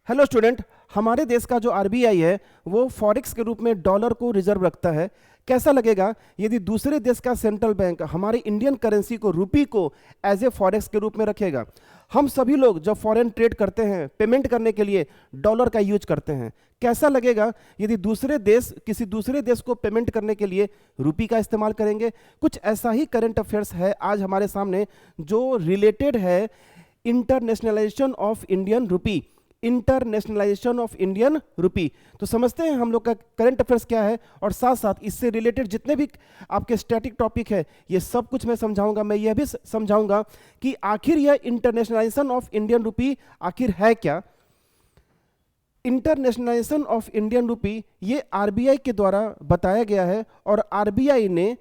Hello student. हमारे देश का जो आरबीआई है वो फॉरेक्स के रूप में डॉलर को रिजर्व रखता है। कैसा लगेगा यदि दूसरे देश का सेंट्रल बैंक हमारे इंडियन करेंसी को रुपी को एज ए फॉरेक्स के रूप में रखेगा। हम सभी लोग जब फॉरेन ट्रेड करते हैं पेमेंट करने के लिए डॉलर का यूज करते हैं। कैसा लगेगा यदि दूसरे देश किसी दूसरे देश को पेमेंट करने के लिए रुपी का इस्तेमाल करेंगे। कुछ ऐसा ही करंट अफेयर्स है आज हमारे सामने जो रिलेटेड है internationalisation of Indian rupee. Internationalisation of Indian rupee तो समझते हैं हम लोग का करंट अफेयर्स क्या है, और साथ साथ इससे रिलेटेड जितने भी आपके स्टैटिक टॉपिक है ये सब कुछ मैं समझाऊंगा। मैं यह भी समझाऊंगा कि आखिर यह इंटरनेशनलाइजेशन ऑफ इंडियन रुपी आखिर है क्या। इंटरनेशनलाइजेशन ऑफ इंडियन रुपी ये आरबीआई के द्वारा बताया गया है और आरबीआई ने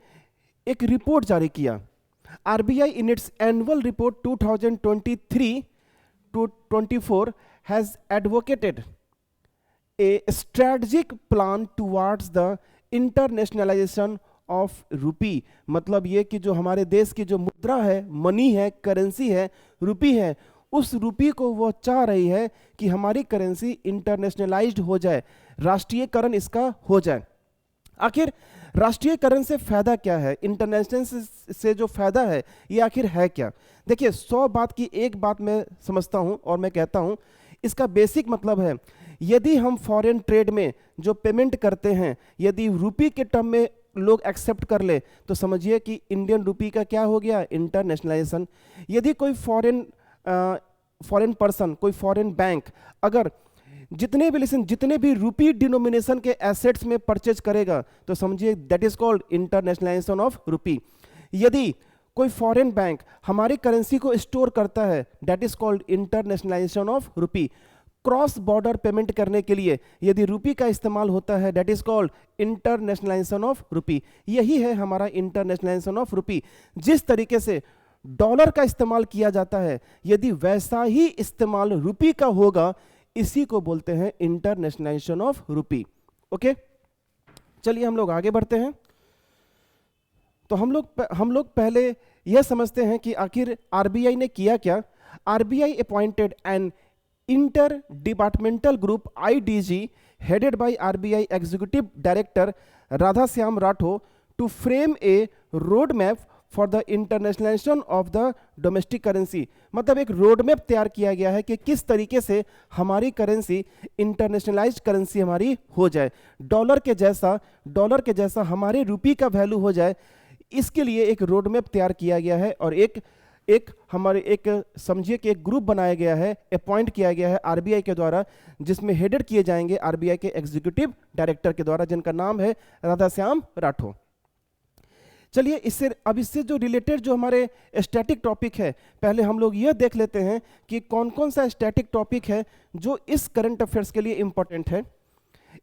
एक रिपोर्ट जारी किया। RBI in its annual report 2023 to 24 has advocated a strategic plan towards the internationalization of rupee। मतलब ये कि जो हमारे देश की जो मुद्रा है, मनी है, करेंसी है, रुपी है, उस रुपी को वो चाह रही है कि हमारी करेंसी इंटरनेशनलाइज्ड हो जाए, राष्ट्रीयकरण इसका हो जाए। आखिर राष्ट्रीयकरण से फायदा क्या है, इंटरनेशनल से जो फायदा है ये आखिर है क्या। देखिए 100 बात की एक बात मैं समझता हूं और मैं कहता हूं इसका बेसिक मतलब है यदि हम फॉरेन ट्रेड में जो पेमेंट करते हैं यदि रुपी के टर्म में लोग एक्सेप्ट कर ले तो समझिए कि इंडियन रुपी का क्या हो गया, इंटरनेशनलाइजेशन। यदि कोई फॉरेन पर्सन, कोई फॉरेन बैंक अगर जितने भी रुपी डिनोमिनेशन के एसेट्स में परचेज करेगा तो समझिए that is called internationalisation of rupee. यदि कोई फॉरेन बैंक हमारी करेंसी को स्टोर करता है that is called internationalisation of rupee. Cross border payment करने के लिए यदि रुपी का इस्तेमाल होता है that is called internationalisation of रुपी। यही है हमारा इंटरनेशनलाइजेशन ऑफ रुपी। जिस तरीके से डॉलर का इस्तेमाल किया जाता है यदि वैसा ही इस्तेमाल रुपी का होगा, इसी को बोलते हैं इंटरनेशनलाइजेशन ऑफ रुपी। ओके, चलिए हम लोग आगे बढ़ते हैं। तो हम लोग पहले यह समझते हैं कि आखिर आरबीआई ने किया क्या। RBI appointed an inter departmental group IDG headed by RBI executive director Radhashyam Rathore to frame a road map for the internationalisation of the domestic currency. मतलब एक रोड मैप तैयार किया गया है कि किस तरीके से हमारी करेंसी इंटरनेशनलाइज्ड करेंसी हमारी हो जाए, डॉलर के जैसा हमारे रुपी का वैल्यू हो जाए। इसके लिए एक रोड मैप तैयार किया गया है और एक समझिए कि एक ग्रुप बनाया गया है, अपॉइंट किया गया है आरबीआई के द्वारा, जिसमें हेडेड किए जाएंगे आरबीआई के एग्जीक्यूटिव डायरेक्टर के द्वारा, जिनका नाम है राधाश्याम राठौर। चलिए इससे जो रिलेटेड जो हमारे स्टैटिक टॉपिक है पहले हम लोग यह देख लेते हैं कि कौन कौन सा स्टैटिक टॉपिक है जो इस करंट अफेयर्स के लिए इंपॉर्टेंट है।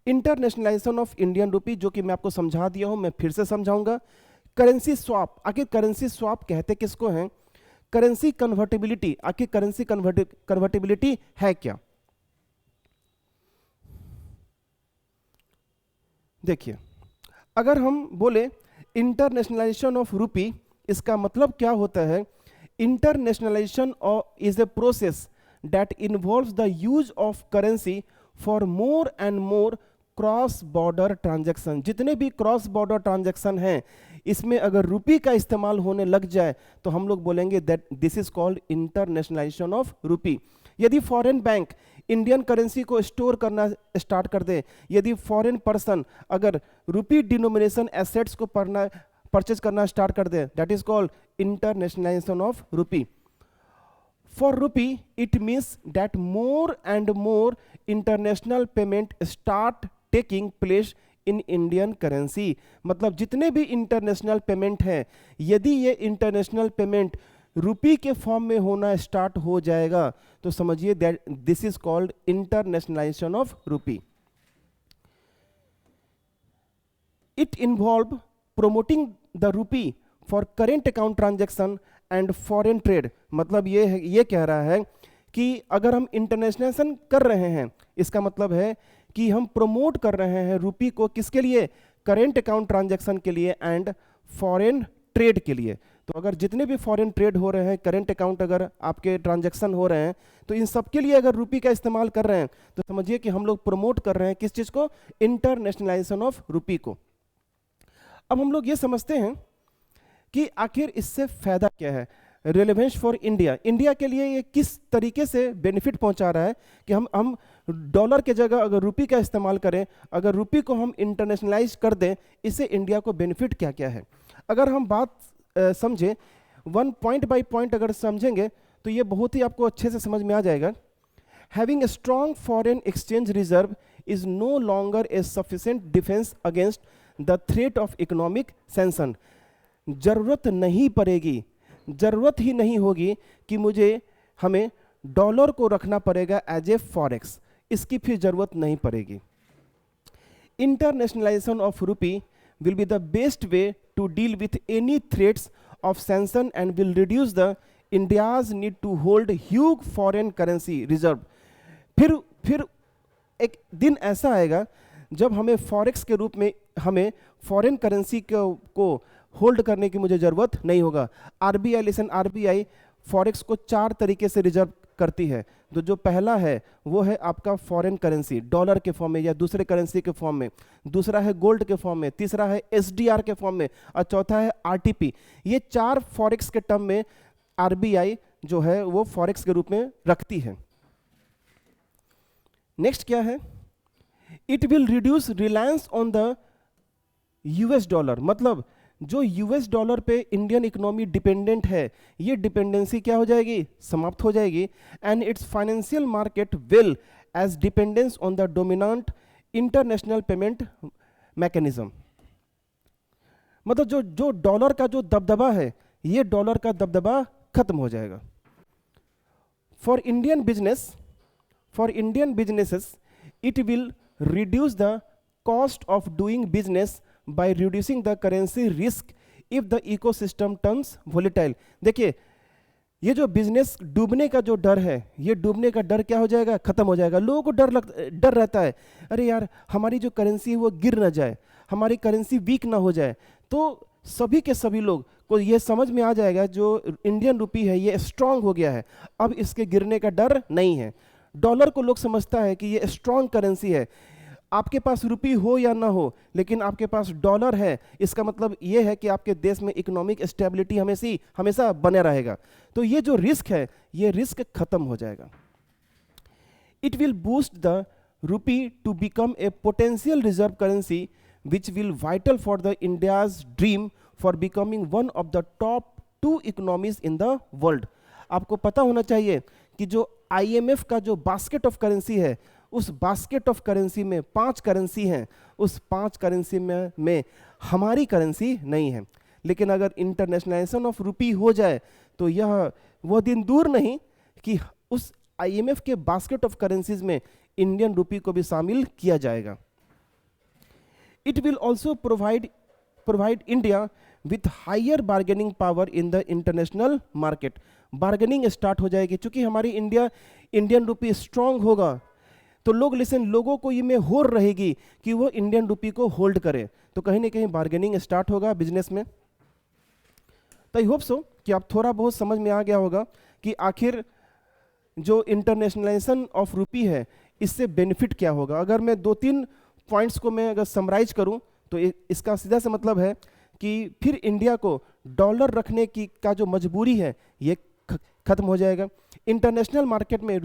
इंटरनेशनलाइजेशन ऑफ इंडियन रुपी जो कि मैं आपको समझा दिया हूं, मैं फिर से समझाऊंगा। करेंसी स्वैप, आखिर करेंसी स्वैप कहते किसको हैं। करेंसी कन्वर्टिबिलिटी, आखिर करेंसी कन्वर्टिबिलिटी है क्या। देखिए अगर हम बोले इंटरनेशनलाइजेशन ऑफ रुपी, इसका मतलब क्या होता है। Internationalisation is a process that involves the use of currency for more and more cross border transaction. जितने भी क्रॉस बॉर्डर ट्रांजैक्शन हैं इसमें अगर रुपी का इस्तेमाल होने लग जाए तो हम लोग बोलेंगे that this is called internationalisation of rupee. यदि फॉरेन बैंक इंडियन करेंसी को स्टोर करना स्टार्ट कर दे, यदि फॉरेन पर्सन अगर रुपी डिनोमिनेशन एसेट्स को परचेज करना स्टार्ट कर दे that is called internationalisation of rupee. For rupee, it means that more and more international payment start taking place in Indian currency। मतलब जितने भी इंटरनेशनल पेमेंट हैं यदि ये इंटरनेशनल पेमेंट रुपी के फॉर्म में होना स्टार्ट हो जाएगा तो समझिए that this is called internationalisation of rupee. It involve promoting the rupee for current account transaction and foreign trade. मतलब ये कह रहा है कि अगर हम इंटरनेशनलाइजेशन कर रहे हैं इसका मतलब है कि हम प्रमोट कर रहे हैं रुपी को, किसके लिए, करेंट अकाउंट ट्रांजैक्शन के लिए एंड फॉरेन ट्रेड के लिए। तो अगर जितने भी फॉरेन ट्रेड हो रहे हैं, करेंट अकाउंट अगर आपके ट्रांजैक्शन हो रहे हैं, तो इन सब के लिए अगर रुपी का इस्तेमाल कर रहे हैं तो समझिए कि हम लोग प्रमोट कर रहे हैं किस चीज़ को, इंटरनेशनलाइजेशन ऑफ रुपी को। अब हम लोग ये समझते हैं कि आखिर इससे फायदा क्या है, रेलेवेंस फॉर इंडिया, इंडिया के लिए ये किस तरीके से बेनिफिट पहुंचा रहा है कि हम डॉलर के जगह अगर रुपी का इस्तेमाल करें, अगर रुपी को हम इंटरनेशनलाइज कर दें, इससे इंडिया को बेनिफिट क्या क्या है। अगर हम बात समझें, वन पॉइंट बाय पॉइंट अगर समझेंगे तो ये बहुत ही आपको अच्छे से समझ में आ जाएगा। Having a strong foreign exchange reserve is no longer a sufficient defence against the threat of economic sanction. जरूरत नहीं पड़ेगी, जरूरत ही नहीं होगी कि हमें डॉलर को रखना पड़ेगा एज ए फॉरेक्स, इसकी फिर जरूरत नहीं पड़ेगी। Internationalisation of rupee will be the best way to deal with any threats of sanction and will reduce the India's need to hold huge foreign currency reserve। फिर एक दिन ऐसा आएगा जब हमें फॉरेक्स के रूप में हमें फॉरेन करेंसी को होल्ड करने की मुझे ज़रूरत नहीं होगा। आरबीआई लिसन, आरबीआई फॉरेक्स को 4 तरीके से रिजर्व करती है। तो जो पहला है वो है आपका फॉरेन करेंसी, डॉलर के फॉर्म में या दूसरे करेंसी के फॉर्म में, दूसरा है गोल्ड के फॉर्म में, तीसरा है एसडीआर के फॉर्म में और चौथा है आरटीपी। ये 4 फॉरेक्स के टर्म में आरबीआई जो है वो फॉरेक्स के रूप में रखती है। नेक्स्ट क्या है, it will reduce reliance on the US dollar, मतलब जो यूएस डॉलर पे इंडियन इकोनॉमी डिपेंडेंट है, ये डिपेंडेंसी क्या हो जाएगी, समाप्त हो जाएगी। And its financial market will ease dependence on the dominant international payment mechanism, मतलब जो डॉलर का जो दबदबा है, ये डॉलर का दबदबा खत्म हो जाएगा। For Indian businesses it will reduce the cost of doing business by reducing the currency risk if the ecosystem turns volatile। देखिए, ये जो बिजनेस डूबने का जो डर है, ये डूबने का डर क्या हो जाएगा, खत्म हो जाएगा। लोगों को डर रहता है, अरे यार हमारी जो करेंसी है वो गिर ना जाए, हमारी करेंसी वीक ना हो जाए। तो सभी के सभी लोग को ये समझ में आ जाएगा जो इंडियन रुपी है ये स्ट्रांग हो गया है, अब इसके गिरने का डर नहीं है। डॉलर को लोग समझता है कि ये स्ट्रांग करेंसी है, आपके पास रुपी हो या ना हो लेकिन आपके पास डॉलर है, इसका मतलब ये है कि आपके देश में इकोनॉमिक स्टेबिलिटी हमेशा बने रहेगा। तो ये जो रिस्क है, ये रिस्क खत्म हो जाएगा। It will boost the rupee to become a potential reserve currency which will vital for the India's dream for becoming one of the top 2 economies in the world. आपको पता होना चाहिए कि जो IMF का जो बास्केट ऑफ करेंसी है, उस बास्केट ऑफ करेंसी में 5 करेंसी हैं, उस 5 करेंसी में हमारी करेंसी नहीं है। लेकिन अगर इंटरनेशनलाइजेशन ऑफ रुपी हो जाए तो यह वह दिन दूर नहीं कि उस IMF के बास्केट ऑफ करेंसीज में इंडियन रुपी को भी शामिल किया जाएगा। It will also provide India with higher bargaining power in the international market. Bargaining start हो जाएगी, चूंकि हमारी इंडियन रुपी स्ट्रांग होगा तो लोगों को ये में होड़ रहेगी कि वो इंडियन रुपी को होल्ड करें, तो कहीं ना कहीं बार्गेनिंग स्टार्ट होगा बिजनेस में। तो आई होप सो कि आप थोड़ा बहुत समझ में आ गया होगा कि आखिर जो इंटरनेशनलाइजेशन ऑफ रुपी है इससे बेनिफिट क्या होगा। अगर मैं 2-3 पॉइंट्स को मैं अगर समराइज करूं तो इसका सीधा सा मतलब है कि फिर इंडिया को डॉलर रखने की का जो मजबूरी है ये खत्म हो जाएगा। इंटरनेशनल मार्केट में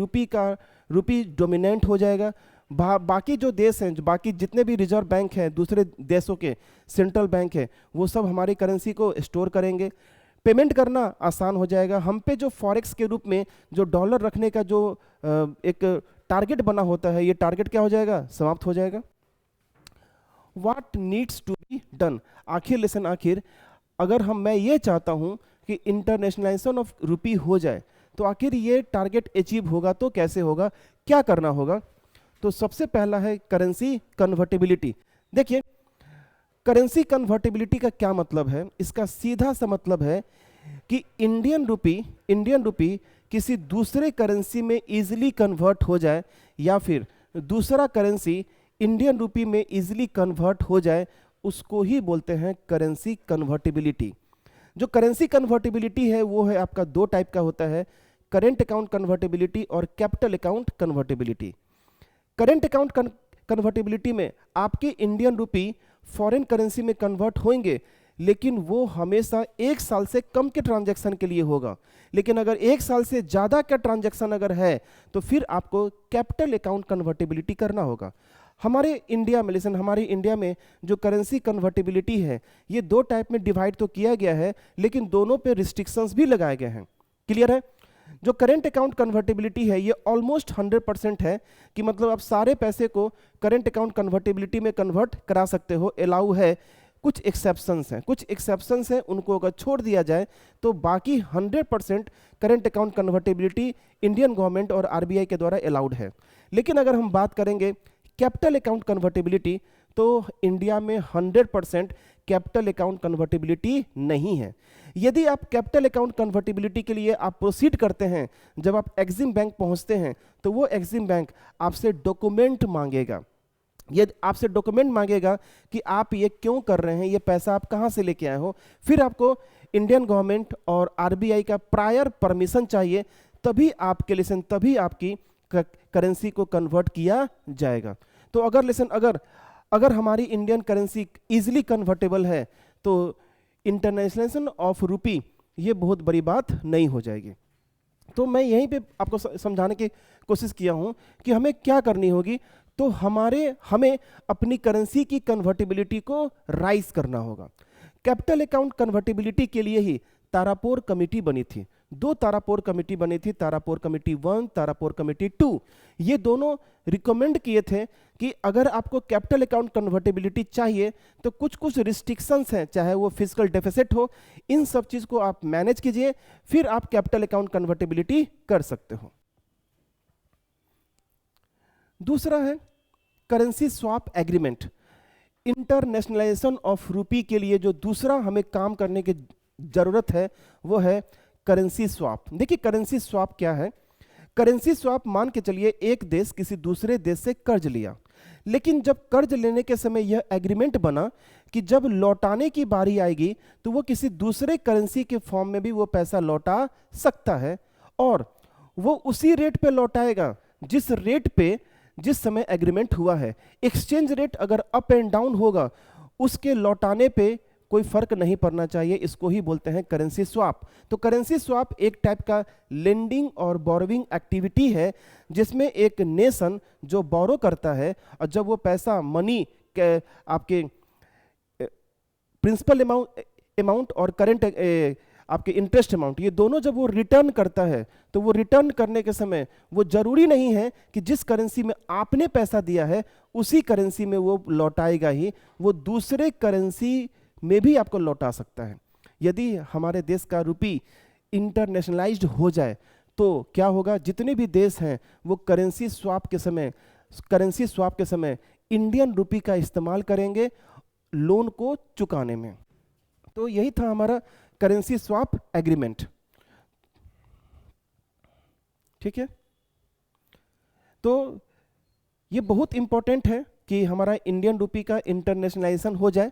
रुपी डोमिनेंट हो जाएगा। बाकी जो देश हैं, जो बाकी जितने भी रिजर्व बैंक हैं, दूसरे देशों के सेंट्रल बैंक है, वो सब हमारी करेंसी को स्टोर करेंगे, पेमेंट करना आसान हो जाएगा। हम पे जो फॉरेक्स के रूप में जो डॉलर रखने का जो एक टारगेट बना होता है, ये टारगेट क्या हो जाएगा, समाप्त हो जाएगा। What needs to be done, आखिर अगर मैं ये चाहता हूं कि इंटरनेशनलाइजेशन ऑफ रुपी हो जाए तो आखिर ये टारगेट अचीव होगा तो कैसे होगा, क्या करना होगा। तो सबसे पहला है करेंसी कन्वर्टिबिलिटी। देखिए, करेंसी कन्वर्टिबिलिटी का क्या मतलब है, इसका सीधा सा मतलब है कि इंडियन रुपी किसी दूसरे करेंसी में इजीली कन्वर्ट हो जाए या फिर दूसरा करेंसी इंडियन रुपी में इजीली कन्वर्ट हो जाए, उसको ही बोलते हैं करेंसी कन्वर्टिबिलिटी। जो करेंसी कन्वर्टिबिलिटी है वो है आपका दो टाइप का होता है, करेंट अकाउंट कन्वर्टिबिलिटी और capital account convertibility. Current account convertibility में आपके इंडियन रुपी फॉरेन करेंसी में कन्वर्ट होंगे, लेकिन वो हमेशा 1 साल से कम के ट्रांजैक्शन के लिए होगा। लेकिन अगर 1 साल से ज़्यादा का ट्रांजैक्शन अगर है तो फिर आपको कैपिटल अकाउंट कन्वर्टिबिलिटी करना होगा। हमारे इंडिया में हमारे इंडिया में जो करेंसी कन्वर्टिबिलिटी है ये दो टाइप में डिवाइड तो किया गया है, लेकिन दोनों पे रिस्ट्रिक्शंस भी लगाए गए हैं। क्लियर है? जो करेंट अकाउंट कन्वर्टिबिलिटी है ये ऑलमोस्ट 100% है कि मतलब आप सारे पैसे को करेंट अकाउंट कन्वर्टिबिलिटी में कन्वर्ट करा सकते हो, अलाउ है। कुछ एक्सेप्शंस हैं, उनको अगर छोड़ दिया जाए तो बाकी 100% current account convertibility Indian government और आरबीआई के द्वारा अलाउड है। लेकिन अगर हम बात करेंगे कैपिटल अकाउंट कन्वर्टिबिलिटी तो इंडिया में 100% कैपिटल अकाउंट कन्वर्टिबिलिटी नहीं है। यदि आप कैपिटल अकाउंट कन्वर्टिबिलिटी के लिए आप प्रोसीड करते हैं, जब आप एक्सिम बैंक पहुंचते हैं तो वो एक्सिम बैंक आपसे डॉक्यूमेंट मांगेगा। ये आपसे डॉक्यूमेंट मांगेगा कि आप ये क्यों कर रहे हैं, ये पैसा आप कहाँ से लेके आए हो। फिर आपको इंडियन गवर्नमेंट और आरबीआई का प्रायर परमिशन चाहिए, तभी आपकी करेंसी को कन्वर्ट किया जाएगा। तो अगर हमारी इंडियन करेंसी इजीली कन्वर्टेबल है तो इंटरनेशनलाइजेशन ऑफ रुपी ये बहुत बड़ी बात नहीं हो जाएगी। तो मैं यहीं पे आपको समझाने की कोशिश किया हूँ कि हमें क्या करनी होगी। तो हमें अपनी करेंसी की कन्वर्टिबिलिटी को राइज करना होगा। कैपिटल अकाउंट कन्वर्टिबिलिटी के लिए ही तारापोर कमेटी बनी थी। 2 तारापोर कमेटी बनी थी, तारापोर कमेटी 1, तारापोर कमेटी 2। ये दोनों रिकमेंड किए थे कि अगर आपको कैपिटल अकाउंट कन्वर्टिबिलिटी चाहिए तो कुछ रिस्ट्रिक्शंस हैं, चाहे वो फिजिकल डेफिसिट हो, इन सब चीज़ को आप मैनेज कीजिए, फिर आप कैपिटल अकाउंट कन्वर्टिबिलिटी कर सकते हो। दूसरा है currency swap agreement. Internationalisation of रुपी के लिए जो दूसरा हमें काम करने की जरूरत है वो है करेंसी स्वैप। देखिए करेंसी स्वैप क्या है। करेंसी स्वैप मान के चलिए एक देश किसी दूसरे देश से कर्ज लिया, लेकिन जब कर्ज लेने के समय यह एग्रीमेंट बना कि जब लौटाने की बारी आएगी तो वो किसी दूसरे करेंसी के फॉर्म में भी वो पैसा लौटा सकता है, और वो उसी रेट पे लौटाएगा जिस रेट पे जिस समय एग्रीमेंट हुआ है। एक्सचेंज रेट अगर अप एंड डाउन होगा उसके लौटाने पे कोई फर्क नहीं पड़ना चाहिए, इसको ही बोलते हैं करेंसी स्वैप। तो करेंसी स्वैप एक टाइप का लेंडिंग और बोरोविंग एक्टिविटी है जिसमें एक नेशन जो बोरो करता है और जब वो पैसा मनी के आपके प्रिंसिपल अमाउंट और करंट आपके इंटरेस्ट अमाउंट, ये दोनों जब वो रिटर्न करता है तो वो रिटर्न करने के समय वो जरूरी नहीं है कि जिस करेंसी में आपने पैसा दिया है उसी करेंसी में वो लौटाएगा ही, वो दूसरे करेंसी में भी आपको लौटा सकता है। यदि हमारे देश का रुपी इंटरनेशनलाइज्ड हो जाए तो क्या होगा, जितने भी देश हैं वो करेंसी स्वैप के समय इंडियन रुपी का इस्तेमाल करेंगे लोन को चुकाने में। तो यही था हमारा करेंसी स्वैप एग्रीमेंट। ठीक है, तो ये बहुत इंपॉर्टेंट है कि हमारा इंडियन रुपी का इंटरनेशनलाइजेशन हो जाए,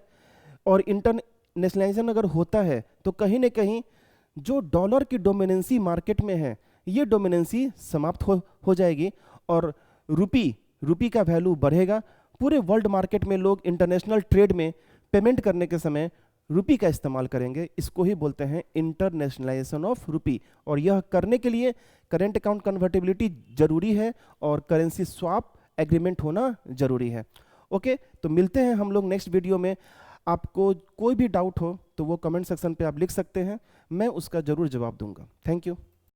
और इंटरनेशनलाइजेशन अगर होता है तो कहीं ना कहीं जो डॉलर की डोमिनेंसी मार्केट में है ये डोमिनेंसी समाप्त हो जाएगी और रुपी का वैल्यू बढ़ेगा। पूरे वर्ल्ड मार्केट में लोग इंटरनेशनल ट्रेड में पेमेंट करने के समय रुपी का इस्तेमाल करेंगे, इसको ही बोलते हैं इंटरनेशनलाइजेशन ऑफ रुपी। और यह करने के लिए करेंट अकाउंट कन्वर्टिबिलिटी जरूरी है और करेंसी स्वैप एग्रीमेंट होना जरूरी है। ओके, तो मिलते हैं हम लोग नेक्स्ट वीडियो में। आपको कोई भी डाउट हो तो वो कमेंट सेक्शन पे आप लिख सकते हैं, मैं उसका जरूर जवाब दूंगा। Thank you.